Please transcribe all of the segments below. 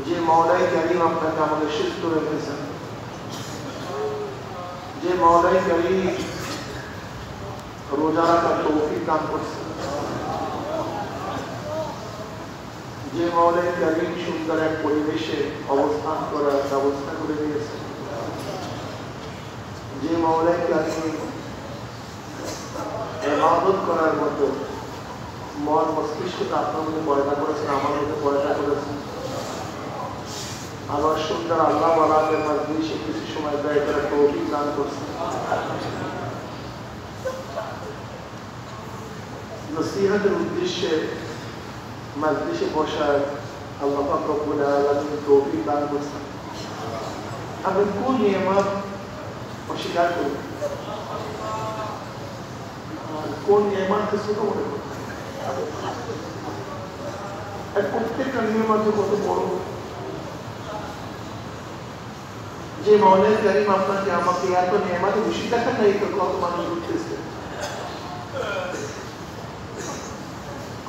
যে মাওলাই কারীম আপনাকে আমাদের সুস্থ রেখেছেন, যে মাওলাই কারীম রোজা রাখার তৌফিক দান করছেন, যে মাওলাই কারীম সুন্দর এক পরিবেশে অবস্থান করার ব্যবস্থা করে দিয়েছেন, যে মাওলাই কারীম ইবাদত করার মতো মন মস্তিষ্কটা আপনার মধ্যে পয়দা করেছেন, আমার মধ্যে পয়দা করেছেন। আমার সুন্দর আল্লাহ ওয়ালাদের মজলিসে কিছু সময় ব্যয় করে তৌফিক দান করছেন। নসিহতের উদ্দেশ্যে মজলিসে বসার আল্লাহ পাক রব্বুল আলামিন তৌফিক দান করছেন। আমি কোন নিয়ামত অস্বীকার করি, কোন নিয়ামতকে ছোট মনে করি? প্রত্যেকটা নিয়ামত কত বড়। যে মাওলাই কারীম আপনাকে আমাকে এত নিয়ামতে খুশি দেখেন নাই তো কত মানুষ ঘুরতেছে,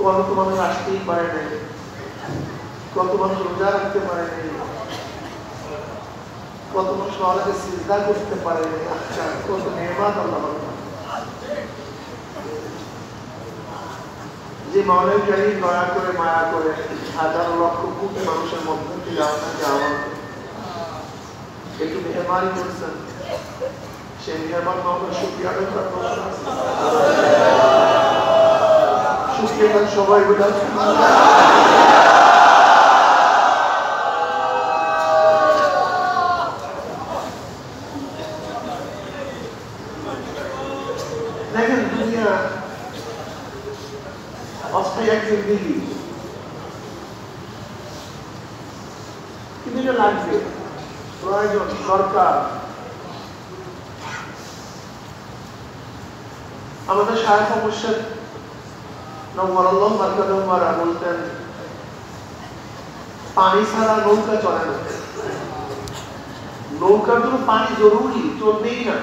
কত মানুষ আসতেই পারে নাই, কত মানুষ রোজা রাখতে পারে নাই, কত মানুষ আল্লাহকে সিজদা করতে পারে নাই। আচ্ছা, কত নিয়ামত আল্লাহ। যে মাওলাই কারীম দয়া করে মায়া করে হাজার লক্ষ কোটি মানুষের মধ্যে থেকে আপনাকে আমাকে একটু মেহরবানি করছেন, সেই মেহরবান আমাদের শুকরিয়া আদায় করার দরকার আছে। শুকরিয়া সবাই বলে দেখেন, দুনিয়া অস্থায়ী এক জিন্দেগি, কিন্তু এটা লাগবে, প্রয়োজন, দরকার। আমাদের শায়খ মুর্শিদ নওয়ারাল্লাহ বারকাতুহু মারা বলতেন, পানি ছাড়া নৌকা চলে না। নৌকার জন্য পানি জরুরি, চলবেই না।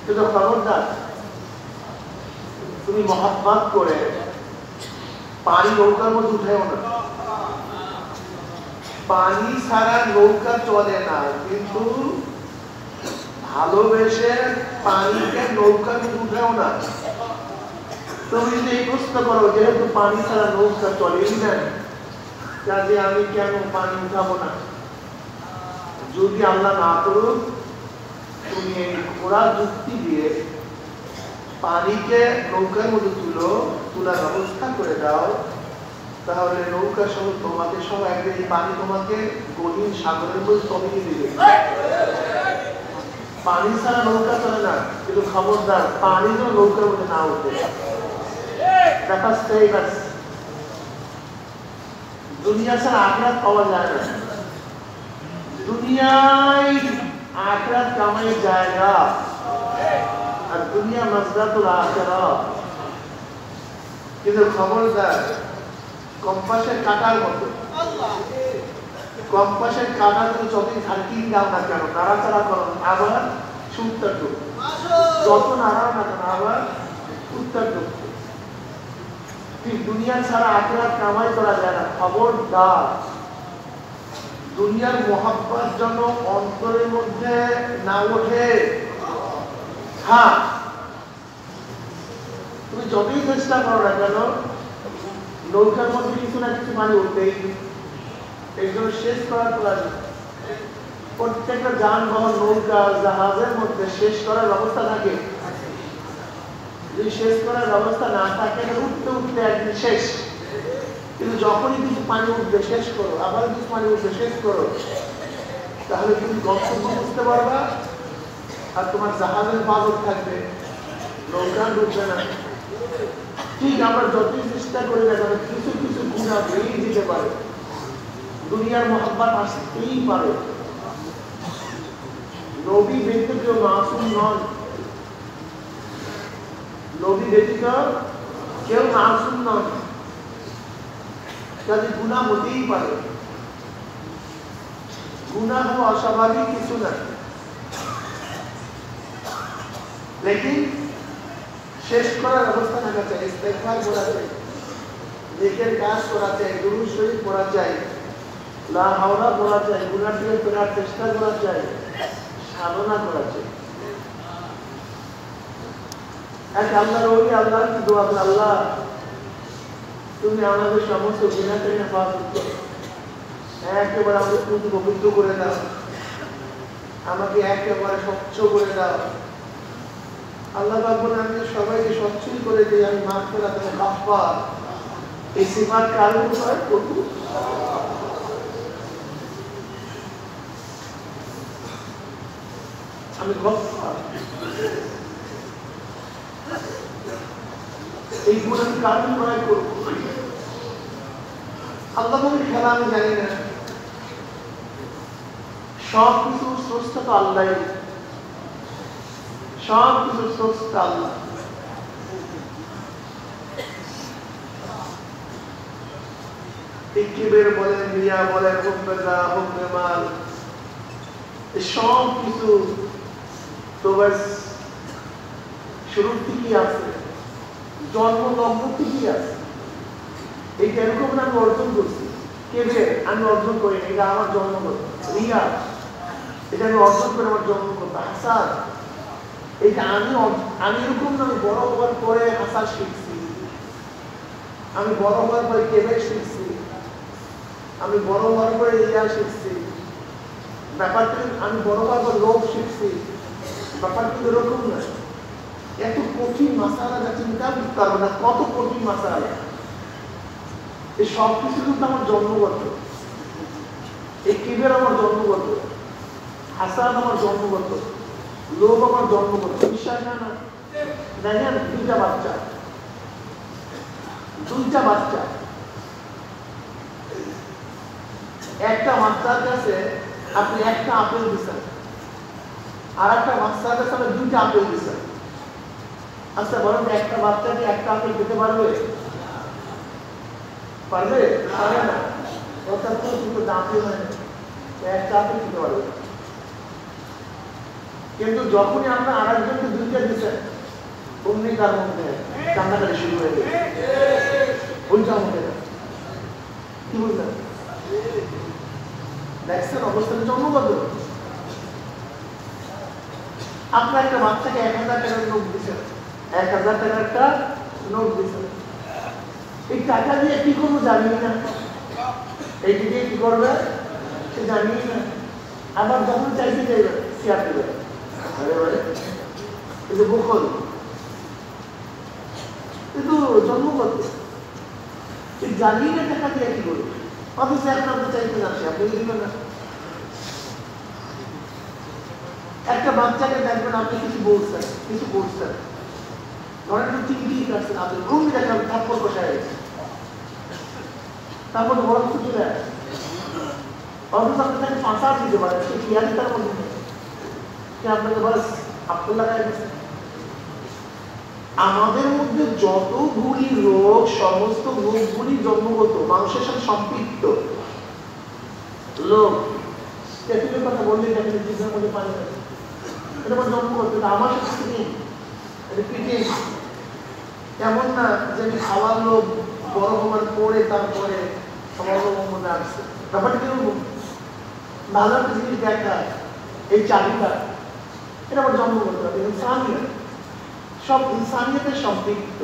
কিন্তু খবরদার, তুমি মহাব্বত করে পানি নৌকার মধ্যে উঠেও না। পানি ছাড়া নৌকা চলে না, কিন্তু ভালোবেসে পানিকে নৌকার মধ্যে উঠেও না। তুমি যদি এই প্রশ্ন করো, যেহেতু পানি ছাড়া নৌকা চলেই না, কাজে আমি কেন পানি উঠাবো না? যদি আল্লাহ না করুক, তুমি এই ঘোড়া যুক্তি দিয়ে পানিকে নৌকার মধ্যে তোলার ব্যবস্থা করে দাও, তাহলে নৌকা সহ তোমাকে সহ একদিন এই পানি তোমাকে গভীর সাগরের মধ্যে তলিয়ে দিবে। পানি ছাড়া নৌকা চলে না, কিন্তু খবরদার পানি যেন নৌকার মধ্যে না উঠে। দুনিয়া ছাড়া আখিরাত পাওয়া যায় না। দুনিয়ায় আখিরাত কামাই জায়গা, আর দুনিয়া মাজরাতুল আখিরাত। কিন্তু খবরদার, কম্পাসের কাটার মতো, কম্পাসের কাটা তুমি যতই ঝাঁকিয়ে দাও না কেন, নাড়াচাড়া করো, আবার উত্তর ঢুক, যত নাড়াও না কেন আবার উত্তর ঢুক। ঠিক দুনিয়া ছাড়া আখিরাত কামাই করা যায় না। খবরদার, দুনিয়ার মোহাব্বত যেন অন্তরের মধ্যে না ওঠে। হ্যাঁ, তুমি যতই চেষ্টা করো না কেন, নৌকার মধ্যে কিছু না কিছু পানি উঠবেই। এই জন্য শেষ করার প্রয়োজন। প্রত্যেকটা যানবাহন, নৌকা, জাহাজের মধ্যে শেষ করার ব্যবস্থা থাকে। যদি শেষ করার ব্যবস্থা না থাকে, উঠতে উঠতে একদিন শেষ। কিন্তু যখনই কিছু পানি উঠবে শেষ করো, আবার কিছু পানি উঠবে শেষ করো, তাহলে তুমি গন্তব্য বুঝতে পারবা, আর তোমার জাহাজের বাজক থাকবে, নৌকা ডুববে না। ঠিক আমরা যতই চেষ্টা করি না কেন, কিছু কিছু গুণা বেরিয়ে দিতে পারে। দুনিয়ার মহাব্বত আসতেই পারে। নবী ব্যতীত কেউ মাসুম নন, নবী ব্যতীত কেউ মাসুম নন, কাজে গুণা হতেই পারে। গুণা হওয়া অস্বাভাবিক কিছু না, লেকিন শেষ করার অবস্থা থাকা চাই, ইস্তেগফার করা চাই, নেকের কাজ করা চাই, দুরূদ শরীফ পড়া চাই, লা হাওলা পড়া চাই, গুনাহ থেকে ফেরার চেষ্টা করা চাই, সাধনা করা চাই। এক আল্লাহর ওলি আল্লাহর কি দোয়া করে, আল্লাহ তুমি আমাদের সমস্ত গুনাহ থেকে হেফাজত করো, একেবারে আমাদের প্রতি পবিত্র করে দাও, আমাকে একেবারে স্বচ্ছ করে দাও। আল্লাহ পাক বলেন আমি সবাইকে স্বচ্ছই করে দিই, আমি মাগফিরাত এবং গাফফার। এই সিফাত কার উপর? প্রভু। আমি গাফফার, এই গুণ আমি কার উপর করব? আল্লাহ বলেন খেলা আমি জানি না, সব কিছু স্রষ্টা তো আল্লাহ, সব কিছু স্রষ্টা আল্লাহ। কিবর বলেন, রিয়া বলেন, হুব্বুল্লাহ, হুব্বে মাল, সব কিছু তো বাস শুরু থেকেই আছে, জন্ম লগ্ন থেকেই আছে। এই এরকম আমি অর্জন করছি, কিবর আমি অর্জন করি, এটা আমার জন্মগত। রিয়া এটা আমি অর্জন করে আমার জন্মগত। হাসাদ এটা আমি এরকম না, আমি বড় হওয়ার পরে হাসাদ শিখছি, আমি বড় হওয়ার পরে কিবর শিখছি, আমি বড় হওয়ার পরে রিয়া শিখছি। ব্যাপারটা আমি বড় হওয়ার পর লোভ শিখছি, ব্যাপারটা এরকম না। এত কঠিন মাসালা যা চিন্তা করতে পারবো না, কত কঠিন মাসালা। এই সব কিছু কিন্তু আমার জন্মগত, এই কিবর আমার জন্মগত, হাসাদ আমার জন্মগত, লোভ আমার জন্মগত। বিশ্বাস না না দেখেন, দুইটা বাচ্চা একটা বাচ্চার কাছে আপনি একটা আপেল দিচ্ছেন, আর একটা বাচ্চার কাছে আপনি দুইটা আপেল দিচ্ছেন। আচ্ছা বরং একটা বাচ্চাকে একটা আপেল খেতে পারবে? পারবে না। অর্থাৎ কিন্তু দাঁতে মানে একটা আপেল খেতে পারবে। কিন্তু যখনই আপনার আর একজনকে দুইটা দিচ্ছেন, অমনি তার মধ্যে কান্নাকাটি শুরু হয়ে গেছে, ওইটার মধ্যে কি বলছেন? দেখছেন অবস্থাটা জন্মগত। আপনার একটা বাচ্চাকে 1000 টাকার নোট দিচ্ছেন, 1000 টাকার একটা নোট দিচ্ছেন, এই টাকা দিয়ে কি করবো জানি না, এইটি দিয়ে কি করবে সে জানি না। আবার যখন চাইতে চাইবে শেয়ার দেবে, এই যে বখল, কিন্তু জন্মগত জানি না টাকা দিয়ে কি করবে। অথচ এখন আপনি চাইতে আসে, আপনি দিবেন না। একটা বাচ্চাকে দেখবেন আপনি কিছু বলছেন, ধরেন একটু চিংড়ি কাটছেন, আপনি রুম দেখেন থাপ্পড় বসায় গেছে, তারপর বড় কিছু চলে আসে। অথচ আপনি তাকে ফাঁসা দিতে পারেন, সে খেয়ালি তার মধ্যে সে আপনাকে বলে আপনি লাগাই গেছে। আমাদের মধ্যে যতগুলি রোগ, সমস্ত রোগগুলি জন্মগত, মানুষের সাথে সম্পৃক্ত। লোক তেঁতুলের কথা বললে দেখেন জিভের মধ্যে পানি আছে, এটা আমার জন্মগত, এটা আমার সাথে নেই, এটা পিঠে। এমন না যে আমি খাওয়ার লোক বড় হওয়ার পরে তারপরে আমার মধ্যে আসছে। ব্যাপারটা কিরকম? ভালো একটা জিনিস দেখা, এই চাবিটা এটা আমার জন্মগত, ইনসানিয়ত, সব ইনসানিয়তের সম্পৃক্ত।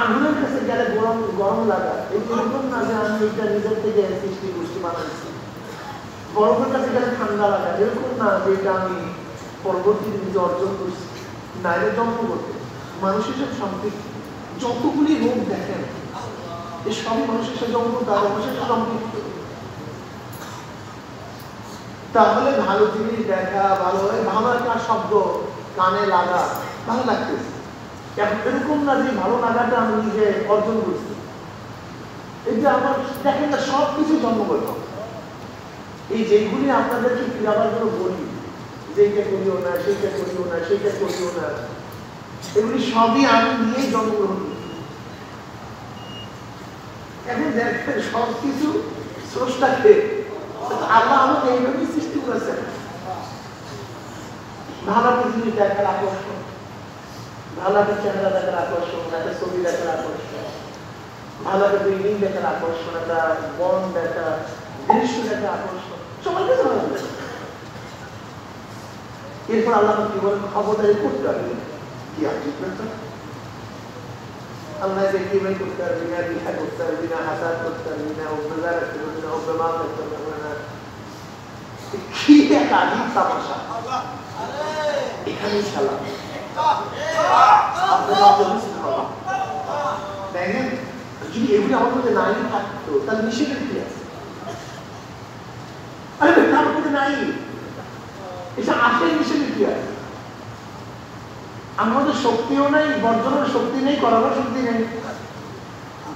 আগুনের কাছে গেলে গরম লাগা, এই এরকম না যে আমি এটা নিজের থেকে সৃষ্টি গোষ্ঠী বানাচ্ছি। বরফের কাছে গেলে ঠান্ডা লাগা, এরকম না যে এটা আমি পরবর্তী নিজে অর্জন করছি। না, এটা জন্মগত, মানুষের সাথে সম্পৃক্ত। যতগুলি রোগ দেখেন এই সবই মানুষের সাথে জন্মগত, আর মানুষের সাথে সম্পৃক্ত। তাহলে ভালো জিনিস দেখা, ভালো একটা শব্দ কানে লাগা, ভালো লাগতেছে। এরকম না যে ভালো লাগাটা আমি নিজে অর্জন করছি। এই যে আমার দেখেন না, সব কিছু জন্মগত। এই যেগুলি আপনাদেরকে ফিরাবার জন্য বলি, যে এইটা করিও না, সেইটা করিও না, সেইটা করিও না, এগুলি সবই আমি নিয়েই জন্মগ্রহণ করি। এখন দেখেন সব কিছু স্রষ্টাকে, আল্লাহ আমাকে এইভাবেই সৃষ্টি করেছেন। ভালো একটা জিনিস দেখার আকর্ষণ, ভালো একটা চেহারা দেখার আকর্ষণ, একটা ছবি দেখার আকর্ষণ, ভালো একটা বিল্ডিং দেখার আকর্ষণ, একটা বন দেখা, দৃশ্য দেখার আকর্ষণ, সবার কাছে ভালো লাগে। এরপর আল্লাহ কি বলেন, খবরদারি করতে পারবি কি আজীব ব্যাপার। আল্লাহ কি ভাই করতে পারবি না, বিহা করতে পারবি না, হাসাদ করতে পারবি না, উপজা রাখতে পারবি না, উপমা করতে পারবি না, কি একটা আজীব তামাশা। এখানেই খেলা দেখেন। যদি এগুলি আমার মধ্যে নাই থাকতো তাহলে নিষেধের কি আছে? আরে আমার মধ্যে নাই, এটা আসে নিষেধের কি আছে? আমাদের শক্তিও নেই, বর্জনের শক্তি নেই, করার শক্তি নেই।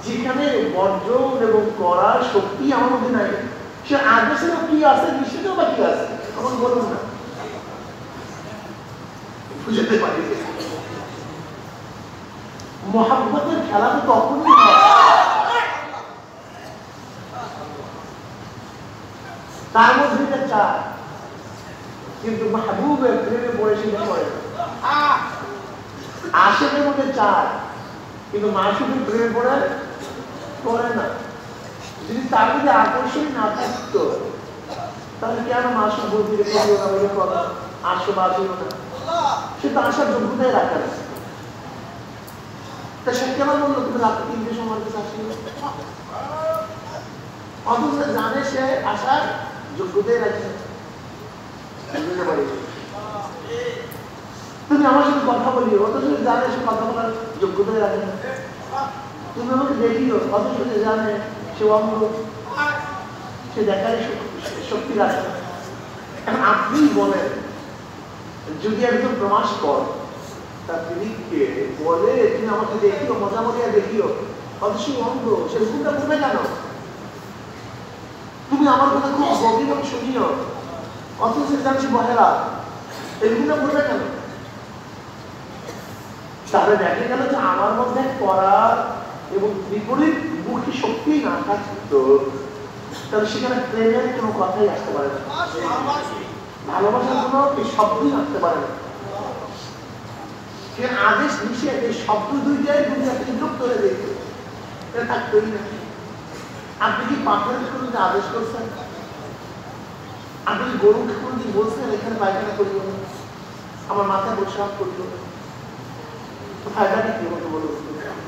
যেখানে বর্জন এবং করার শক্তি আমার মধ্যে নাই, সে আদেশেও কি আছে, নিষেধেও বা কি আছে আমার বলুন না, বুঝতে পারি। মহাব্বতের খেলা তো তখনই হয়, তার মধ্যে এটা চায়, কিন্তু মাহবুবের প্রেমে পড়ে সেটা করে না। আশেকের মধ্যে চায়, কিন্তু মাসুকের প্রেমে পড়ে না। যদি তার মধ্যে আকর্ষণ না থাকতো তাহলে কেন মাসুক বলতে আসো বা আসিও না, সে তো আসার যোগ্যতাই রাখে না। তা সে কেন বললো তুমি রাত্রে 3টের সময় কাছে আসিও, অথচ জানে সে আসার যোগ্যতাই রাখে। তুমি আমার সাথে কথা বলিও, অথচ জানে সে কথা বলার যোগ্যতাই রাখে না। তুমি আমাকে দেখিও, অথচ সে জানে সে অঙ্গ, সে দেখারই শক্তি রাখে না। এখন আপনি বলেন, যদি একজন প্রমাস কর তার দিদিকে বলে তুমি আমাকে দেখিও, মজা মজা দেখিও, অথচ অঙ্গ, সে হুকুমটা করবে কেন? তুমি আমার কথা খুব গভীর শুনিও, অথচ জানছি বহেরা, এগুলো করবে কেন? তাহলে দেখা গেল যে আমার মধ্যে করার এবং বিপরীত মুখী শক্তি না থাকতো তাহলে সেখানে প্রেমের কোনো কথাই আসতে পারে না, ভালোবাসার কোনো এই শব্দই আসতে পারে না। সে আদেশ নিষেধ এই শব্দ দুইটাই দুনিয়াতে যুক্ত হয়ে দেখবে, এটা থাকতোই না। আপনি কি পাথরের কোনোদিন আদেশ করছেন? আপনি কি গরুকে কোনোদিন বলছেন এখানে পায়খানা করিও না, আমার মাথায় প্রসাব করিও না? ফায়দাটা কি হতো বলুন,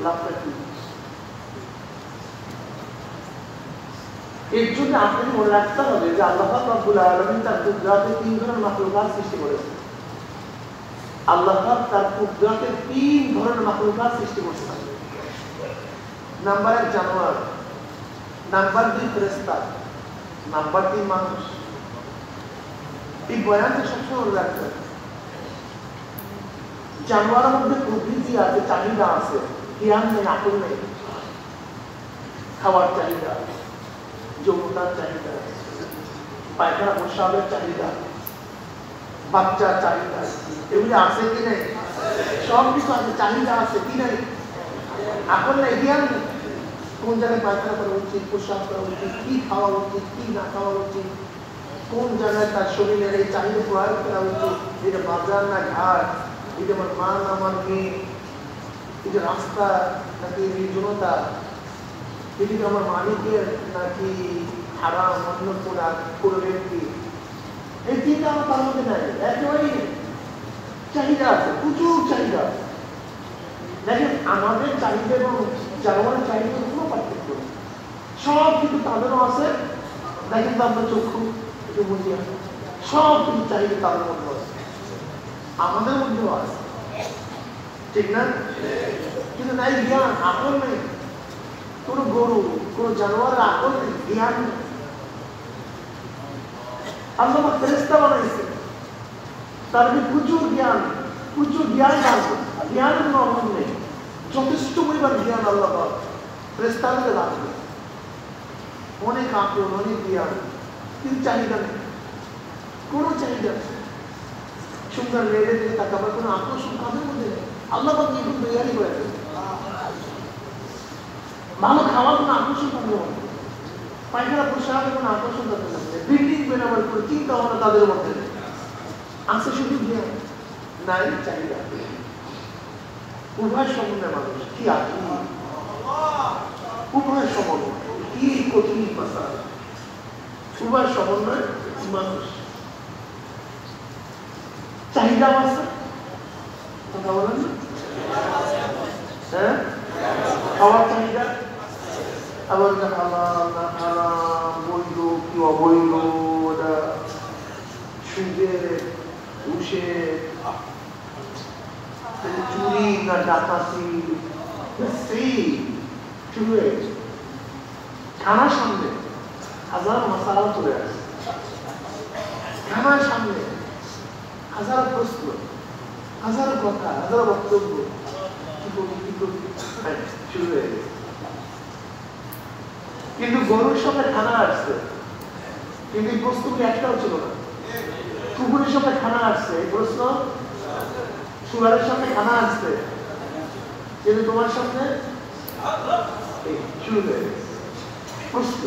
লাভটা কি? এর জন্য আপনাকে মনে রাখতে হবে যে আল্লাহ রাব্বুল আলামিন তার কুদরতে 3 ধরনের মাখলুকাত সৃষ্টি করেছেন। আল্লাহ তার কুদরতে 3 ধরনের মাখলুকাত সৃষ্টি করেছেন। নাম্বার 1 জানোয়ার, নাম্বার 2 ফেরেশতা, নাম্বার 3 মানুষ। এই বয়ানটা সবসময় মনে রাখতে হবে। জানোয়ারের মধ্যে প্রকৃতি আছে, চাহিদা আছে, জ্ঞান নেই, আকল নেই, খাওয়ার চাহিদা, যৌনতার চাহিদা, পায়খানা প্রস্রাবের চাহিদা, বাচ্চার চাহিদা, এগুলি আছে কি নেই? সব কিছু আছে, চাহিদা আছে কি নেই? আকল নেই, জ্ঞান নেই। কোন জায়গায় পায়খানা করা উচিত, প্রস্রাব করা উচিত, কি খাওয়া উচিত, কি না খাওয়া উচিত, কোন জায়গায় তার শরীরের এই চাহিদা প্রয়োগ করা উচিত, এটা বাজার না ঘাট, এটা আমার মা না আমার মেয়ে, এটা রাস্তা নাকি নির্জনতা, এটি আমার মালিকের নাকি হারাম অন্য কোনো ব্যক্তি, এই চিন্তা আমার তার মধ্যে নাই, একেবারেই নেই। চাহিদা আছে, প্রচুর চাহিদা। দেখেন আমাদের চাহিদা এবং জানোয়ারের চাহিদা কোনো পার্থক্য নেই, সব কিছু তাদেরও আছে। দেখেন তো আমরা চক্ষু একটু বুঝি আছে, সব কিছু চাহিদা তাদের মধ্যে আছে, আমাদের মধ্যেও আছে, ঠিক না? কিন্তু নাই জ্ঞান, আকল নেই। কোন গরু, কোন জানোয়ারের আকল নেই, জ্ঞান নেই। আল্লাহ ফেরেশতা বানাইছে, তার প্রচুর জ্ঞান, প্রচুর জ্ঞান আছে, জ্ঞানের কোনো অভাব নেই, যথেষ্ট পরিমাণ জ্ঞান আল্লাহ ফেরেশতাদের রাখবে, অনেক আকল, অনেক জ্ঞান, কিন্তু চাহিদা নেই, কোনো চাহিদা নেই। সুন্দর মেয়েদের দিকে তাকাবার কোনো আকর্ষণ কাদের মধ্যে নেই, আল্লাহ এখন তৈরি করে দেবে। ভালো খাওয়ার কোনো আকর্ষণ তাদের মধ্যে, পায়খানা প্রসারের কোনো আকর্ষণ তাদের মধ্যে, বিল্ডিং বেনাবার কোনো চিন্তা ভাবনা তাদের মধ্যে নেই, আছে শুধু জ্ঞান। নাই চাহিদা। উভয় সমন্বয় মানুষ কি আছে, উভয় সমন্বয় কি কঠিন ভাষা, উভয় সমন্বয় মানুষ চাহিদা আছে কথা বলেন না, হ্যাঁ খাওয়ার চাহিদা, আবার হালাল না হারাম, বৈধ কি অবৈধ, ওটা সুদের ঘুষের, চুরি না ডাকাতি, শুরু হয়ে গেছে। খানার সামনে হাজার মশালা চলে আসে, খানার সামনে হাজার প্রশ্ন, হাজার কথা, হাজার বক্তব্য, কি করি কি করি শুরু হয়ে গেছে। কিন্তু গরুর সঙ্গে খানা আসছে, কিন্তু এই প্রশ্নগুলি একটাও ছিল না। কুকুরের সঙ্গে খানা আসছে, এই প্রশ্ন, শুয়ারের সঙ্গে খানা আসছে, কিন্তু তোমার সামনে শুরু হয়ে গেছে প্রশ্ন,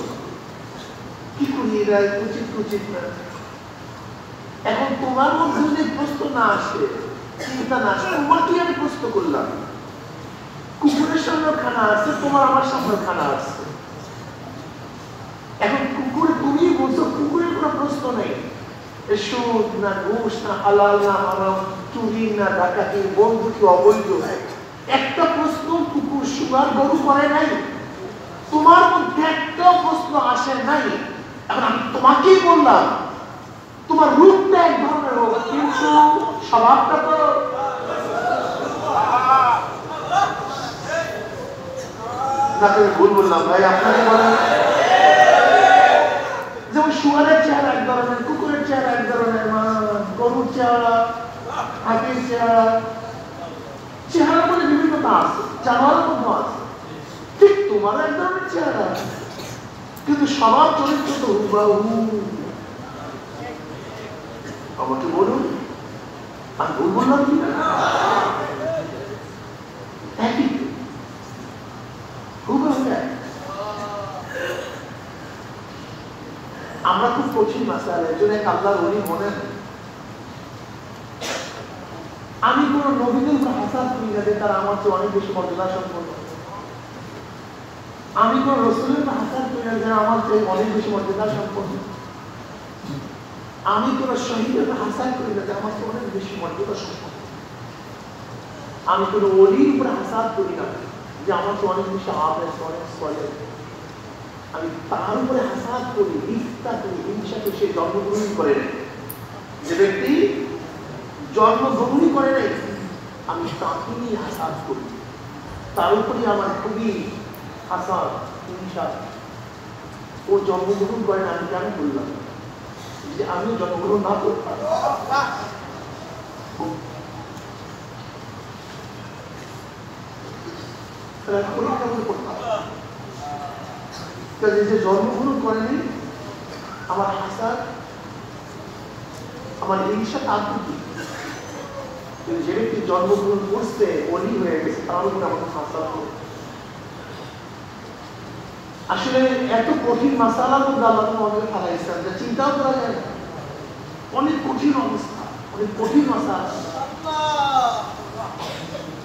কি করি এরা উচিত উচিত না। এখন তোমার মধ্যে যদি প্রশ্ন না আসে, চিন্তা না আসে, তোমাকে আমি প্রশ্ন করলাম, কুকুরের সঙ্গে খানা আসছে, তোমার আমার সামনে খানা আসছে। এখন কুকুরে তুমি বলছো, কুকুরের কোনো প্রশ্ন নেই, সুদ না ঘুষ না হালাল না হারাম, চুরি না ডাকাতি, বন্ধু কি অবৈধ, একটা প্রশ্ন কুকুর শুয়ার গরু করে নাই, তোমার মধ্যে একটা প্রশ্ন আসে নাই। এখন আমি তোমাকেই বললাম, তোমার রূপটা এক ধরনের হোক, কিন্তু স্বভাবটা তো ভুল বললাম ভাই, আপনাকে বলেন। যেমন শুয়ারের চেহারা এক ধরনের, কুকুরের চেহারা এক ধরনের, গরুর চেহারা, হাতির চেহারা, চেহারা বলে বিভিন্নতা আছে, জানোয়ারের মধ্যে আছে, ঠিক তোমার এক ধরনের চেহারা, কিন্তু সবার চরিত্র তো হুবাহু। আমাকে বলুন, আমি ভুল বললাম কি না? একই হুবাহু। আমরা খুব কঠিন মাসালা, একজন এক আল্লাহর ওলি মনে হয়, আমি কোন নবীদের উপর হাসাদ করি না যে তারা আমার চেয়ে অনেক বেশি মর্যাদা সম্পন্ন, আমি কোন রসুলের উপর হাসাদ করি না যে আমার চেয়ে অনেক বেশি মর্যাদা সম্পন্ন, আমি কোন শহীদের উপর হাসাদ করি না যে আমার চেয়ে অনেক বেশি মর্যাদা সম্পন্ন, আমি কোন ওলির উপর হাসাদ করি না যে আমার চেয়ে অনেক বেশি আবেশ, অনেক সলে, আমি তার উপরে হাসাদ করি, ইফতা করি, হিংসা করি, সে জন্মগ্রহণ করে নেই। যে ব্যক্তি জন্মগ্রহণই করে নাই, আমি তাকে নিয়ে হাসাদ করি, তার উপরে আমার খুবই হাসাদ হিংসা। ও জন্মগ্রহণ করে না, আমি কেন বললাম যে আমি জন্মগ্রহণ না করতাম। পরীক্ষা করতাম, যে জন্মগ্রহণ করেনি, আমার হাসাদ আমার হিংসা তার প্রতি, যে ব্যক্তি জন্মগ্রহণ করছে, অলি হয়ে গেছে, তার উপরে আমাকে হাসাদ করে। আসলে এত কঠিন মাসালার মধ্যে আল্লাহ আমাদের ফেলাইছেন যা চিন্তাও করা যায় না, অনেক কঠিন অবস্থা, অনেক কঠিন মাসালা।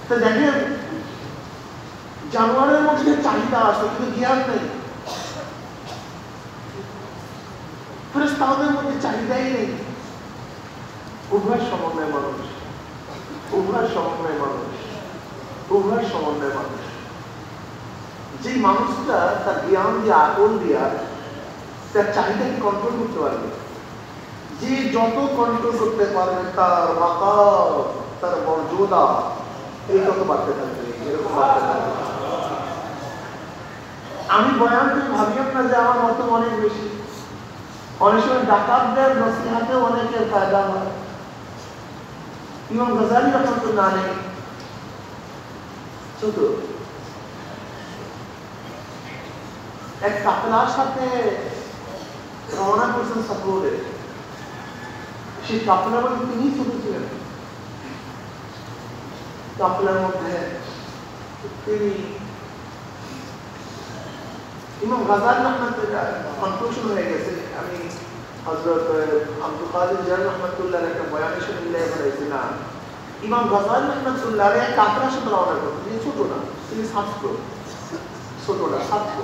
তো দেখেন, জানোয়ারের মধ্যে চাহিদা আছে কিন্তু জ্ঞান নেই, ফেরেশতাদের মধ্যে চাহিদাই নেই। উভয় সমন্বয় মানুষ, উভয় সমন্বয় মানুষ, উভয় সমন্বয় মানুষ। যে মানুষটা তার জ্ঞান দিয়ে, আকল দিয়া তার চাহিদাকে কন্ট্রোল করতে পারবে, যে যত কন্ট্রোল করতে পারবে তার মাকাম, তার মর্যাদা এই তত বাড়তে থাকবে, এরকম বাড়তে থাকবে। আমি বয়ান করে ভাবিও না যে আমার মত অনেক বেশি, অনেক সময় ডাকাতদের নসিহাতেও অনেকের ফায়দা হয়। ইমাম গাজালি রাহমাতুল্লাহ আলাইহি ছোট এক কাফেলার সাথে রওনা করছেন সফরে, সেই কাফেলার মধ্যে তিনি ছোট ছিলেন। কাফেলার মধ্যে তিনি ইমাম গাজালি রাহমাতুল্লাহ কনফিউশন হয়ে গেছে। আমি হযরত আব্দুল কাদের জিলানী রাহমাতুল্লাহর একটা বয়ান শুনলে বলেছিলাম ইমাম গাজ্জালী রাহমাতুল্লাহ আলাইহি কাফেলার সাথে রওনা করতেন। তিনি ছোট না, তিনি ছাত্র, ছোট না ছাত্র,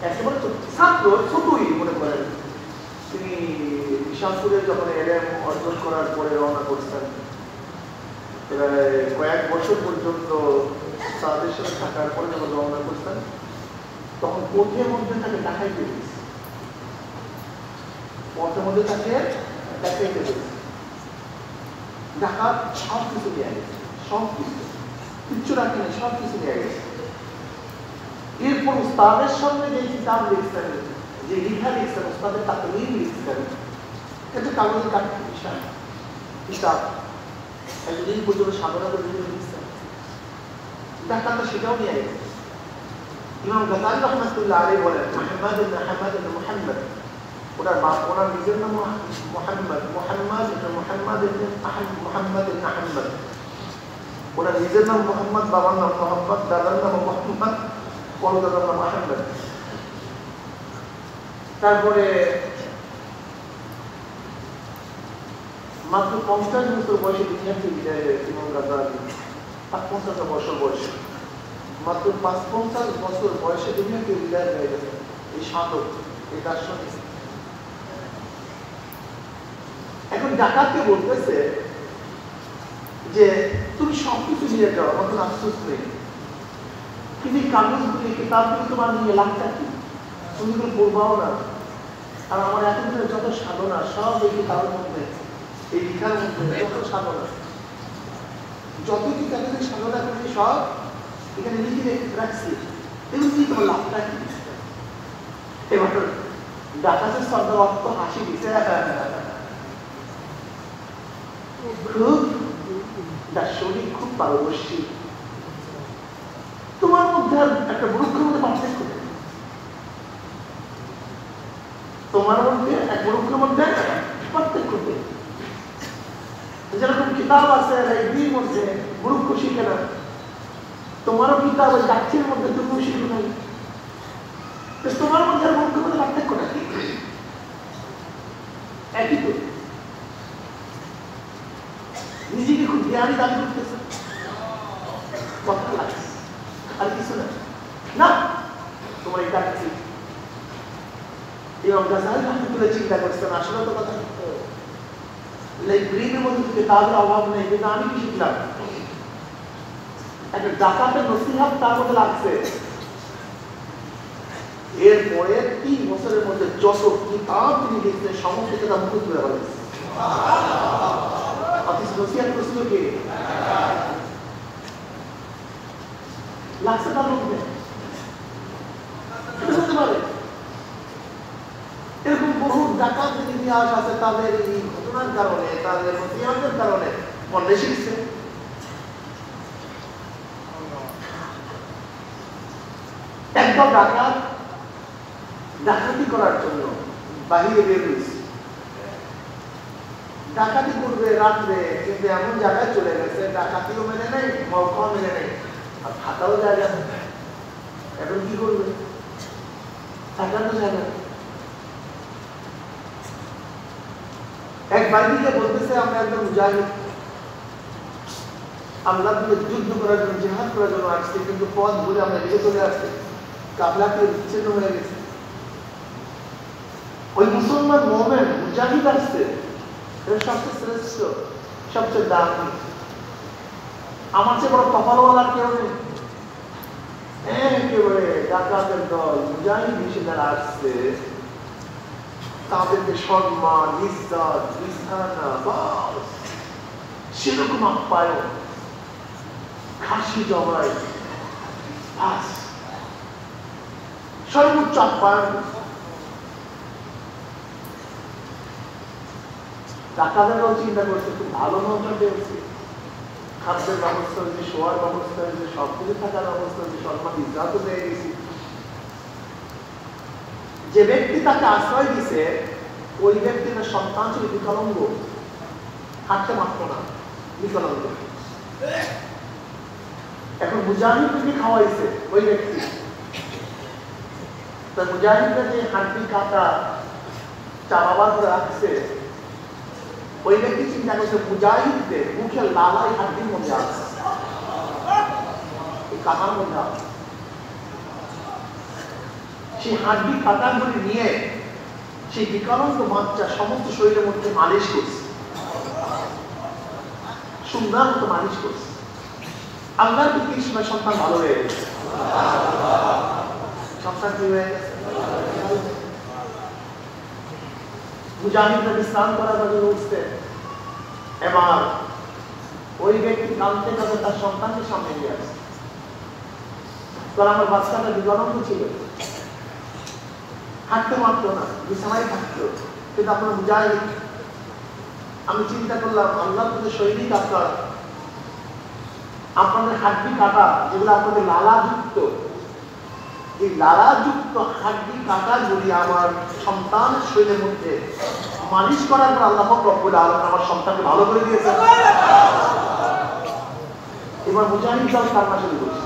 একেবারে ছাত্র, ছোটই মনে করেন। তিনি নিশাপুরে যখন এলএম অর্জন করার পরে রওনা করছেন, কয়েক বছর পর্যন্ত তাদের সাথে থাকার পরে যখন রওনা করছেন, তখন পথের মধ্যে তাকে ডাকাইতে দিয়েছে, পথের মধ্যে তাকে ডাকাইতে দিয়েছে। ডাকাত সব কিছু নিয়ে গেছে, সব কিছু, কিচ্ছু রাখেনি, সব কিছু নিয়ে গেছে। এরপর উস্তাদের সামনে যে কিতাব লিখছেন, যে লিখা লিখছেন, উস্তাদের তাকরীর লিখছেন, এটা কাগজে কাটতে বিষয় কিতাব একদিন পর্যন্ত সাধনা করে লিখছেন। ডাকাতটা সেটাও নিয়ে গেছে। ইমাম গাজ্জালী রাহমাতুল্লাহ আলাইহি বলেন, মুহাম্মদ ইবনে আহমদ ইবনে মুহাম্মদ, ওনার বাপ, ওনার নিজের নাম মুহাম্মদ, মুহাম্মদ ইবনে মুহাম্মদ ইবনে মুহাম্মদ ইবনে আহমদ, ওনার নিজের নাম মুহাম্মদ, বাবার নাম মুহাম্মদ, দাদার নাম মুহাম্মদ, পরদাদার নাম আহমদ। তারপরে মাত্র 50 বছর বয়সে দুনিয়া থেকে বিদায় হয়েছে ইমাম গাজ্জালী। 50 বছর বয়সে, মাত্র 50 বছর বয়সে দুনিয়া থেকে বিদায় হয়ে গেছে এই সাধক, এই দার্শনিক। এখন ডাকাতকে বলতেছে যে তুমি সবকিছু নিয়ে যাও, আমার কোনো আফসোস নেই, কিন্তু কাগজগুলি, কিতাবগুলি তোমার নিয়ে লাভটা কি? তুমি এগুলো পড়বাও না। আর আমার এখন যত সাধনা সব এই কিতাবের মধ্যে, এই লিখার মধ্যে যত সাধনা, যত কিতাবের সাধনা করেছি সব এখানে লিখে রাখছি, এগুলো কি তোমার লাভটা কি? এবার ডাকাতের সর্দার অর্থ হাসি দিছে, খুব দার্শনিক, খুব পারদর্শী, তোমার মধ্যে একটা বৃক্ষের মধ্যে পার্থক্য নেই, তোমার মধ্যে এক বৃক্ষের মধ্যে পার্থক্য নেই। যেরকম কিতাব আছে লাইব্রেরির মধ্যে বৃক্ষ শিখে না, তোমারও কিতাব ওই গাছের মধ্যে তুমি শিখে নাই, তোমার মধ্যে আর বৃক্ষের মধ্যে পার্থক্য নেই, একই তো। নিজেকে খুব জ্ঞানী দাবি করতেছে, কথা লাগছে, আর কিছু না, না তোমার এটা কি? ইমাম গাজ্জালী রাহমাতুল্লাহ চিন্তা করছেন, আসলে তো কথা লাইব্রেরির মধ্যে কিতাবের অভাব নেই, কিন্তু আমি কি শিখলাম? একটা ডাকাতের নসিহত তার মধ্যে লাগছে। এরপরে 3 বছরের মধ্যে যত কিতাব তিনি লিখছেন সমস্ত কিতাব মুখস্থ করে ফেলেছে। নসিহত করছিল কে? লাগছে তার মধ্যে, হতে পারে। এরকম বহু ডাকাতের ইতিহাস আছে, তাদের এই ঘটনার কারণে, তাদের নসিহতের কারণে মনে শিখছে। একদম ডাকাত ডাকাতি করার জন্য বাহিরে বের হয়েছে, ডাকাতি করবে রাত্রে, কিন্তু এমন জায়গায় চলে গেছে ডাকাতিও মেনে নেই, মৌকাও মেনে নেই, আর থাকাও জায়গা নেই। এখন কি করবে? থাকারও জায়গা নেই। এক বাইদিকে বলতেছে, আমরা একদম মুজাহিদ, আল্লাহ যুদ্ধ করার জন্য, জিহাদ করার জন্য আসছি, কিন্তু পথ ভুলে আমরা এদিকে চলে আসছি, কাফেলাকে বিচ্ছিন্ন হয়ে গেছে। ওই মুসলমান মুমিন মুজাহিদ আসছে, এটা সবচেয়ে শ্রেষ্ঠ, সবচেয়ে দামি, আমার চেয়ে বড় কপালওয়ালা কেউ নেই। একেবারে ডাকাতের দল মুজাহিদ হিসেবে আসছে, তাদেরকে সম্মান, ইজ্জত, বিছানা, বাস সেরকম আপ্যায়ন, খাসি জমাই, বাস সর্বোচ্চ আপ্যায়ন। ডাকাতেরাও চিন্তা করছে, খুব ভালো মন্ত্র পেয়েছে, খাদ্যের ব্যবস্থা হয়েছে, শোয়ার ব্যবস্থা হয়েছে, সবকিছু থাকার ব্যবস্থা হয়েছে, সম্মান ইজ্জত পেয়ে গেছি। যে ব্যক্তি তাকে আশ্রয় দিছে, ওই ব্যক্তির সন্তান ছিল বিকলাঙ্গ, হাঁটতে পারত না, বিকলাঙ্গ। এখন মুজাহিদকে খাওয়াইছে ওই ব্যক্তি, তা মুজাহিদরা যে হাড্ডি কাটা চাবাবাদ রাখছে, ওই ব্যক্তি চিন্তা করছে মুজাহিদদের মুখে লালাই হাড্ডির মধ্যে আছে, এই কাটার মধ্যে আছে। সেই হাড্ডি কাটাগুলি নিয়ে সেই বিকলাঙ্গ বাচ্চা সমস্ত শরীরের মধ্যে মালিশ করছে, সুন্দর মতো মালিশ করছে। আল্লাহর কি সময় সন্তান ভালো হয়ে গেছে, সন্তান কি হয়ে গেছে। মুজাহিদরা বিশ্রাম করার জন্য উঠছে, এবার ওই ব্যক্তি কাঁদতে কাঁদতে তার সন্তানকে সামনে নিয়ে আসছে। কারণ আমার বাচ্চাটা বিকলাঙ্গ ছিল, হাঁটতে পারতো না, বিছানায় থাকতো, কিন্তু আপনার মুজাহিদ। আমি চিন্তা করলাম আল্লাহ আপনাদের শৈলী ডাক্তার, আপনাদের হাড্ডি কাটা যেগুলো আপনাদের লালাযুক্ত, এই লালাযুক্ত হাড্ডি কাটাগুলি আমার সন্তানের শরীরের মধ্যে মালিশ করার পর আল্লাহ রব্বুল আলামিন আমার সন্তানকে ভালো করে দিয়েছেন। এবার মুজাহিদ দল কান্না শুরু করছে,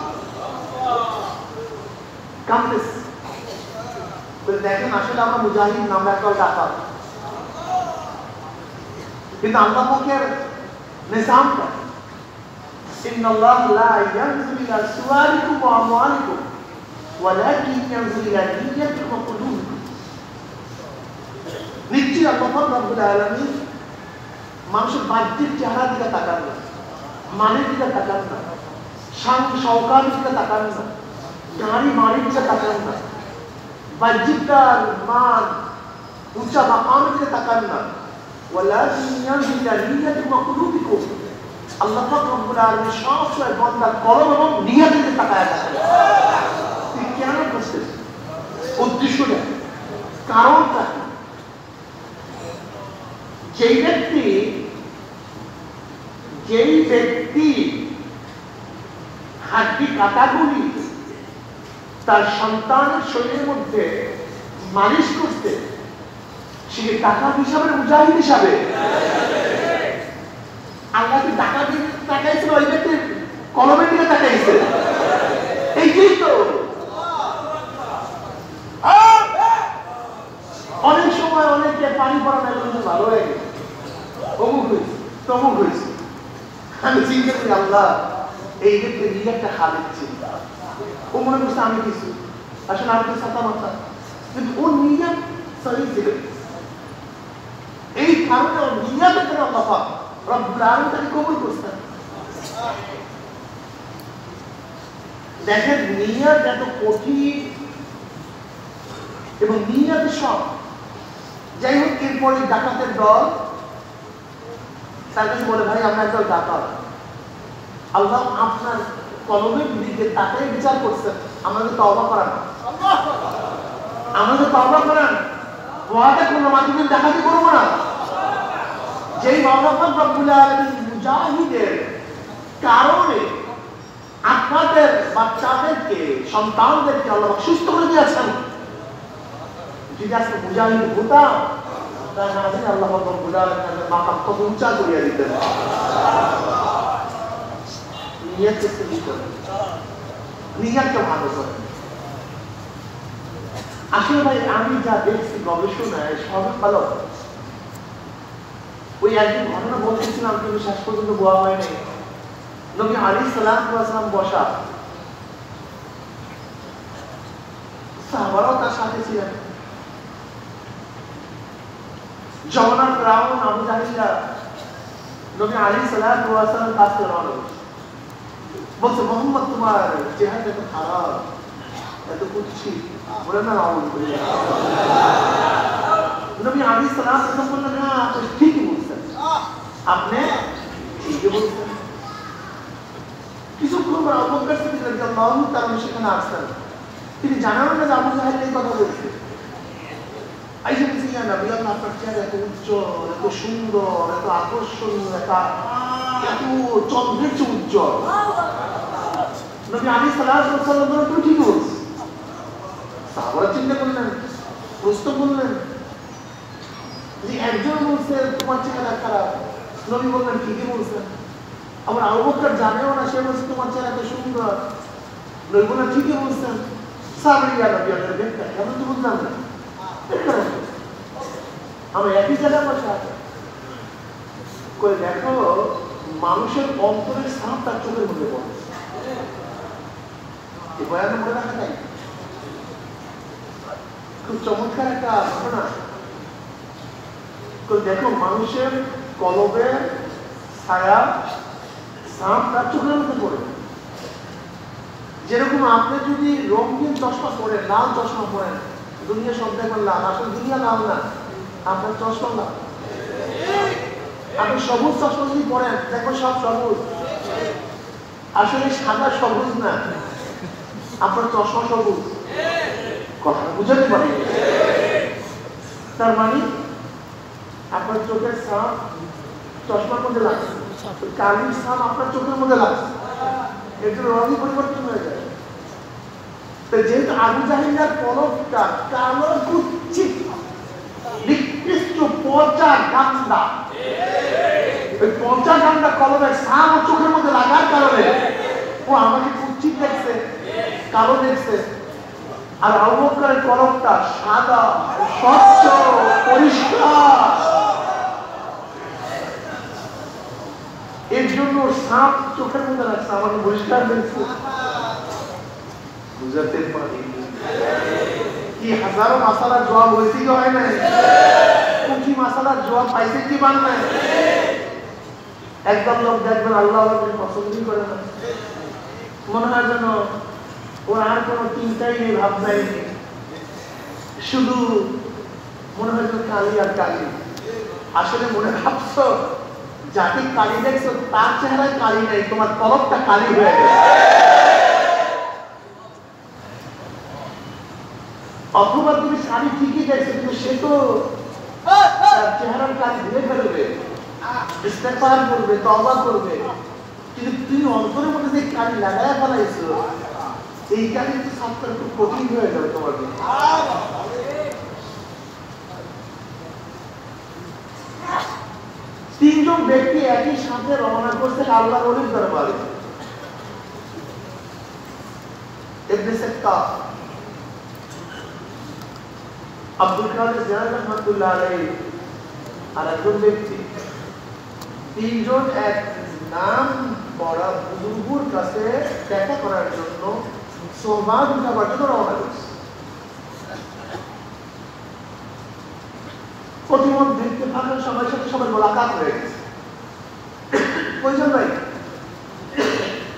কাঁদতেছে। দেখেন আসলে আমরা মুজাহিদ নাম একটা ডাকাত, কিন্তু আল্লাহ পাকের নিজামটা ইন্নাল্লাহ লা ইয়ানজুরু ইলা সুওয়ারিকুম ওয়া আমওয়ালিকুম ওয়ালাকিন ইয়ানজুরু ইলা নিয়্যাতিকুম ওয়া কুলুবিকুম। নিশ্চয়ই আল্লাহ পাক রব্বুল আলামিন মানুষের বাহ্যিক চেহারা দিকে তাকান না, মানের দিকে তাকান না, শান শওকার দিকে তাকান না, গাড়ি মারির দিকে তাকান না, বাহ্যিকতার মান উঁচা মাকামের দিকে তাকান না। ওয়ালাকিন ইয়ানজুরু ইলা নিয়্যাতিকুম ওয়া কুলুবিকুম। আল্লাহ পাক রব্বুল আলামিন সবসময় বান্দার কলব এবং নিয়তের দিকে তাকায় থাকেন। তুই কেন করছিস, উদ্দেশ্যটা, কারণটা কি? যেই ব্যক্তি হাড্ডি কাটাগুলি তার সন্তানের শরীরের মধ্যে মালিশ করতে, সে টাকা হিসাবে মুজাহিদ হিসাবে আল্লাহ কি টাকা দিয়ে তাকাইছে, ওই ব্যক্তির কলমের দিকে তাকাইছে। এইটাই তো অনেক সময় অনেকে পানি পড়া না ভালো হয়ে গেছে, অমুক হয়েছে তমুক হয়েছে। আমি চিন্তা করি আল্লাহ এই ব্যক্তি নিজেরটা খালেদ ছিল, ও মনে করছে আমি কিছু, আসলে আমি তো সাতা মাথা, কিন্তু ও নিজের সহি ছিল। এই কারণে ও নিজের থেকে আল্লাহ পাক রব্বুল আলামিন তাকে কবুল করছেন। দেখেন নিয়ত এত কঠিন এবং নিয়ত সব। যাই হোক, এরপরে ডাকাতের দল তার কাছে বলে, ভাই আমরা একদল ডাকাত, আল্লাহ আপনার কলমের দিকে তাকাই বিচার করছেন, আমাদের তওবা করান, আমাদের তওবা করান, ওয়াদা করলাম আমি ডাকাতি করবো না। যেই আল্লাহ পাক রব্বুল আলামিন মুজাহিদের কারণে আপনাদের বাচ্চাদেরকে, সন্তানদেরকে আল্লাহ সুস্থ করে দিয়েছেন, যদি আজকে মুজাহিদ হতাম তাহলে আজকে আল্লাহ পাক রব্বুল আলামিন মাকাম কত উঁচা করিয়া দিতেন। নিয়তকে সহি করেন, নিয়তকে ভালো করেন। আসলে ভাই আমি যা দেখছি গবেষণায় সবই ভালো। ওই একদিন ঘটনা বলতেছিলাম কিন্তু শেষ পর্যন্ত বলা হয় নাই। নবী আলাইহিস সালাম বসা, সাহাবারাও তার সাথে ছিলেন। জমানার ফিরআউন আবু জাহেলরা নবী আলাইহিস সালাম কাছে রওনা বলছে, মোহাম্মদ তোমার চেহারা এত খারাপ, এত কুৎসিত, বলে না রাউল করে। নবী আলাইহিস সালাম বললেন, না আপনি ঠিকই বলছেন, আপনি ঠিকই বলছেন। কিছুক্ষণ পর আবু বকর সিদ্দিক রাদিয়াল্লাহু তাআলা সেখানে আসলেন। তিনি জানালেন না যে আবু জাহেল এই কথা বলছে। আইসা বলছে, ইয়া নবী আল্লাহ, আপনার চেহারা এত উজ্জ্বল, এত সুন্দর, এত আকর্ষণীয়, এত চন্দ্রের চেয়ে উজ্জ্বল। নবী আলাইহিস সালাম বললেন, তুমি ঠিকই বলছো। সাহাবারা চিন্তা করলেন, প্রশ্ন করলেন যে একজন বলছে তোমার চেহারা খারাপ, নবী বললেন ঠিকই বলছেন। আবার আবু বকর জানেও না, সে বলছে তোমার চেহারা এত সুন্দর, নবী বললেন ঠিকই বলছেন। সাহাবারা ইয়া নবী আল্লাহ, দেখতে কেমন তো বুঝলাম না, আমরা একই জায়গায় বসে আছি। করে দেখো মানুষের অন্তরের সাপ তার চোখের মধ্যে পড়ে। এই বয়ান মনে রাখা যায়, খুব চমৎকার একটা ঘটনা। দেখো মানুষের কলবের ছায়া সাপ তার চোখের মধ্যে পড়ে। যেরকম আপনি যদি রঙিন চশমা পরেন, লাল চশমা পরেন, দুনিয়া সব দেখবেন লাল, আসলে দুনিয়া লাল না, আপনার চশমা লাল। আপনি সবুজ চশমা যদি পরেন দেখো সব সবুজ, আসলে সাদা সবুজ না, আপনার চশমা সবুজ। কথা বুঝাতে পারি? তার মানে আপনার চোখের ছাপ চশমার মধ্যে লাগছে, কালির ছাপ আপনার চোখের মধ্যে লাগছে, এর জন্য রঙই পরিবর্তন হয়ে যায়। যেহেতু আবু জাহিলার পলকটা কালো কুচ্ছিত নিকৃষ্ট পচা গান্দা, ওই পচা গান্দা কলমের ছাপ চোখের মধ্যে লাগার কারণে ও আমাকে কুচ্ছিত দেখছে, কালো দেখছে। আর আবু বকরের কলমটা সাদা, স্বচ্ছ, পরিষ্কার, এর জন্য সাপ চোখের মধ্যে রাখছে, আমাকে পরিষ্কার দেখছে। বুঝাতে পারি? কি হাজারো মাসালার জবাব হয়েছে কি হয় নাই? কোটি মাসালার জবাব পাইছে কি পান নাই? একদম লোক দেখবেন আল্লাহ আমাকে পছন্দই করে না, মনে হয় যেন ওর আর কোনো চিন্তাই নেই, ভাবনাই নেই, শুধু মনে হয় যেন কালি আর কালি। আসলে মনে ভাবছো যাকে কালি দেখছো তার চেহারায় কালি নেই, তোমার কলবটা কালি হয়ে গেছে। অথবা তুমি শাড়ি ঠিকই দেখছো কিন্তু সে তো চেহারার কালি ধুয়ে ফেলবে, ইস্তেগফার করবে, তওবা করবে, কিন্তু তুমি অন্তরের মধ্যে যে কালি লাগায় ফেলাইছো, এই কালি তো সাফটা একটু কঠিন হয়ে যাবে তোমার জন্য। তিনজন ব্যক্তি একই সাথে রওনা করছে আল্লাহর ওলির দরবারে। ইবনে সাক্কার, আব্দুল কাদের জিলানী রাহমাতুল্লাহ আলাইহি, আর একজন ব্যক্তি, তিনজন এক নাম পড়া বুজুর্গের কাছে দেখা করার জন্য সোহবাত উঠাবার জন্য রওনা করছে। প্রতিমধ্যে ইত্তেফাকের সবার সাথে সবার মোলাকাত হয়ে গেছে। কয়জন ভাই?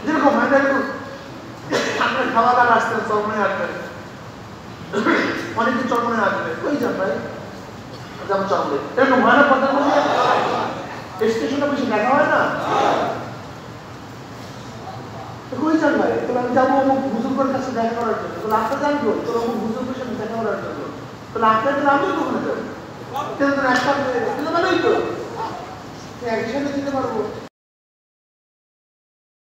যেরকম হয় এরকম আপনার খাওয়া দাওয়া আসতেন, চরমনে আসবেন, অনেকদিন চরমনে আসবে, কয়জন ভাই? যেমন চরমনে এরকম হয় না, কথার মধ্যে স্টেশনে বেশি দেখা হয় না, কয়জন ভাই? তাহলে আমি যাবো অমুক বুজুর্গের কাছে দেখা করার জন্য, তাহলে আপনি জানবো তোর অমুক বুজুর্গের সাথে দেখা করার জন্য, তাহলে আপনার তাহলে আমিও কখনো যাবো, একসাথে যেতে পারবো।